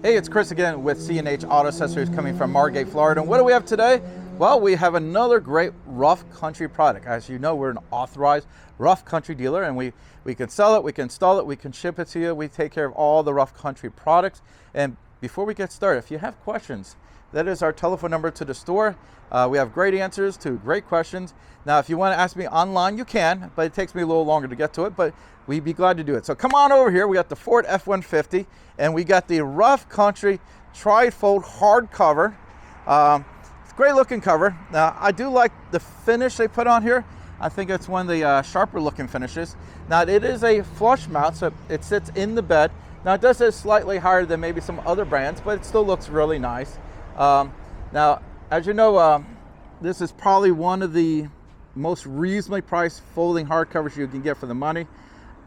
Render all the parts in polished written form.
Hey, it's Chris again with C&H Auto Accessories coming from Margate, Florida. And what do we have today? Well, we have another great rough country product. As you know, we're an authorized rough country dealer, and we can sell it, we can install it, we can ship it to you. We take care of all the rough country products. And before we get started, if you have questions, that is our telephone number to the store. We have great answers to great questions. Now, if you want to ask me online, you can, but it takes me a little longer to get to it, but we'd be glad to do it. So come on over here. We got the Ford F-150, and we got the rough country tri-fold hardcover. It's a great looking cover. Now, I do like the finish they put on here. I think it's one of the sharper looking finishes. Now, it is a flush mount, so it sits in the bed. Now, it does sit slightly higher than maybe some other brands, but it still looks really nice. Now, as you know, this is probably one of the most reasonably priced folding hardcovers you can get for the money.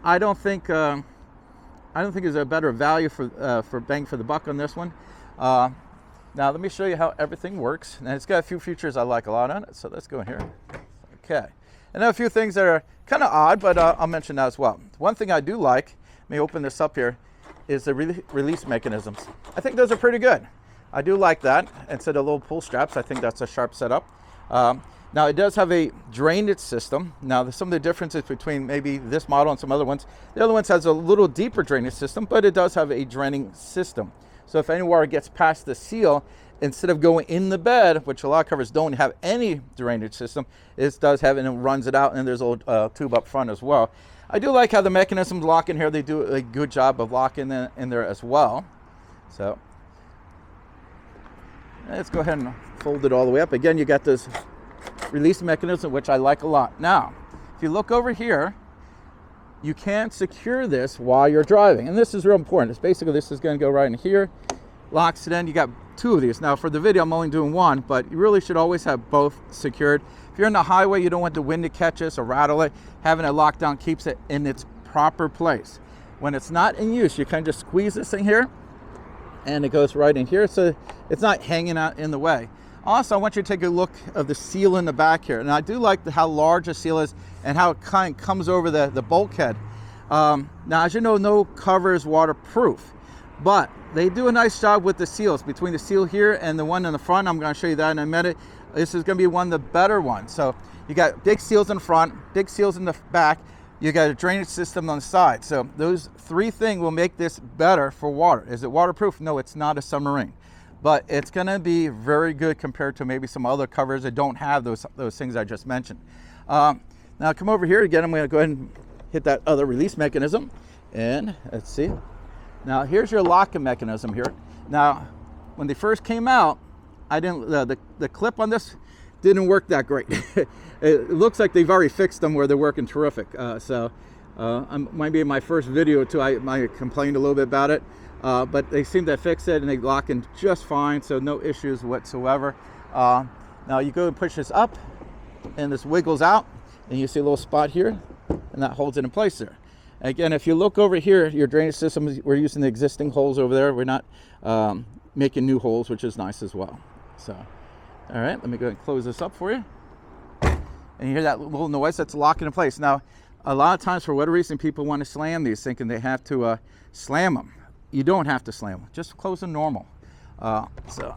I don't think there's a better value for bang for the buck on this one. Now, let me show you how everything works. And it's got a few features I like a lot on it, so let's go in here. Okay, and there are a few things that are kind of odd, but I'll mention that as well. One thing I do like, let me open this up here, is the release mechanisms. I think those are pretty good. I do like that. Instead of little pull straps, I think that's a sharp setup. Now, it does have a drainage system. Now, some of the differences between maybe this model and some other ones, the other ones has a little deeper drainage system, but it does have a draining system. So if any water gets past the seal, instead of going in the bed, which a lot of covers don't have any drainage system, it does have it and it runs it out, and there's a little tube up front as well. I do like how the mechanisms lock in here. They do a good job of locking in there as well. So let's go ahead and fold it all the way up. Again, you got this release mechanism, which I like a lot. Now, if you look over here, you can secure this while you're driving. And this is real important. It's basically, this is going to go right in here, locks it in. You got two of these. Now, for the video, I'm only doing one, but you really should always have both secured. If you're in the highway, you don't want the wind to catch this or rattle it. Having it locked down keeps it in its proper place. When it's not in use, you kind of just squeeze this thing here, and it goes right in here, so it's not hanging out in the way. Also, I want you to take a look of the seal in the back here. And I do like how large the seal is and how it kind of comes over the bulkhead. Now, as you know, no cover is waterproof, but they do a nice job with the seals. Between the seal here and the one in the front, I'm going to show you that in a minute. This is going to be one of the better ones. So you got big seals in front, big seals in the back. You got a drainage system on the side. So those three things will make this better for water. Is it waterproof? No, it's not a submarine. But it's going to be very good compared to maybe some other covers that don't have those things I just mentioned. Now come over here again. I'm going to go ahead and hit that other release mechanism, and let's see. Now here's your locking mechanism here. Now, when they first came out, I didn't the clip on this didn't work that great. It looks like they've already fixed them where they're working terrific. Might be in my first video too. I complained a little bit about it. But they seem to fix it, and they lock in just fine, so no issues whatsoever. Now you go and push this up, and this wiggles out, and you see a little spot here, and that holds it in place there. Again, if you look over here, your drainage system, we're using the existing holes over there. We're not making new holes, which is nice as well. So, all right, let me go ahead and close this up for you. And you hear that little noise that's locking in place. Now, a lot of times, for whatever reason, people want to slam these, thinking they have to slam them. You don't have to slam them, just close them normal. So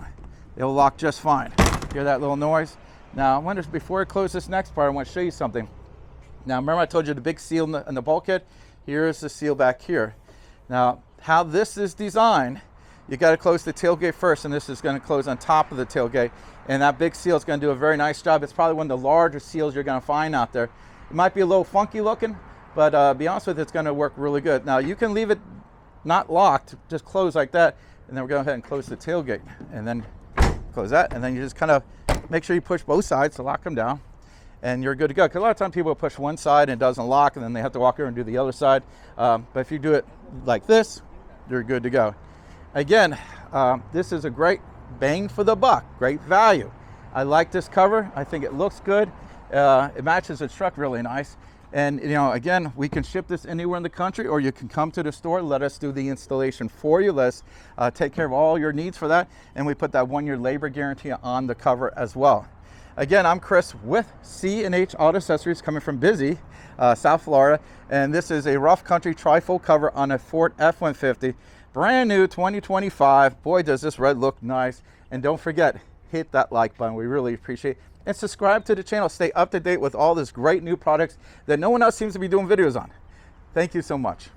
they'll lock just fine. Hear that little noise? Now, before I close this next part, I want to show you something. Now, remember I told you the big seal in the bulkhead? Here is the seal back here. Now, how this is designed, you got to close the tailgate first, and this is going to close on top of the tailgate. And that big seal is going to do a very nice job. It's probably one of the larger seals you're going to find out there. It might be a little funky looking, but be honest with you, it's going to work really good. Now, you can leave it not locked, just close like that, and then we're going to go ahead and close the tailgate, and then close that, and then you just kind of make sure you push both sides to lock them down, and you're good to go. Because a lot of times people push one side and it doesn't lock, and then they have to walk over and do the other side. But if you do it like this, you're good to go. Again, this is a great bang for the buck, great value. I like this cover. I think it looks good. It matches the truck really nice. And, you know, again, we can ship this anywhere in the country, or you can come to the store, let us do the installation for you. Let's take care of all your needs for that. And we put that 1-year labor guarantee on the cover as well. Again, I'm Chris with C&H Auto Accessories, coming from Busy, South Florida. And this is a rough country trifold cover on a Ford F-150. Brand new 2025. Boy, does this red look nice. And don't forget, hit that like button. We really appreciate it. And subscribe to the channel. Stay up to date with all this great new products that no one else seems to be doing videos on. Thank you so much.